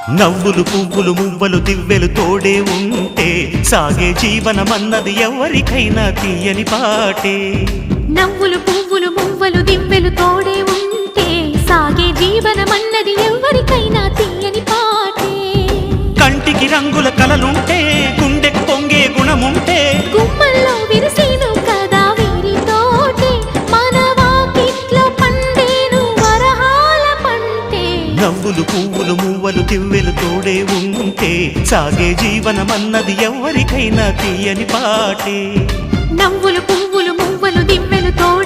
నవ్వులు పువ్వులు మువ్వలు దివ్వెలు తోడే ఉంటే సాగే జీవనమన్నది ఎవరికైనా తీయని పాటే. నవ్వులు పువ్వులు మువ్వలు దివ్వెలు తోడే ఉంటే సాగే జీవనమన్నది ఎవరికైనా తీయని పాటే. కంటికి రంగుల కలలుంటే గుండెకు పొంగే గుణముంటే గుమ్మల్లో విరిసేను కదా వీరితోటే మన వాకిట్లో పండేను వరహాల పంటే. నవ్వులు పువ్వులు మువ్వలు దివ్వెలు తోడే ఉంటే సాగే జీవనమన్నది ఎవరికైనా తీయని పాటే. నవ్వులు పువ్వులు మువ్వలు దివ్వెలు తోడే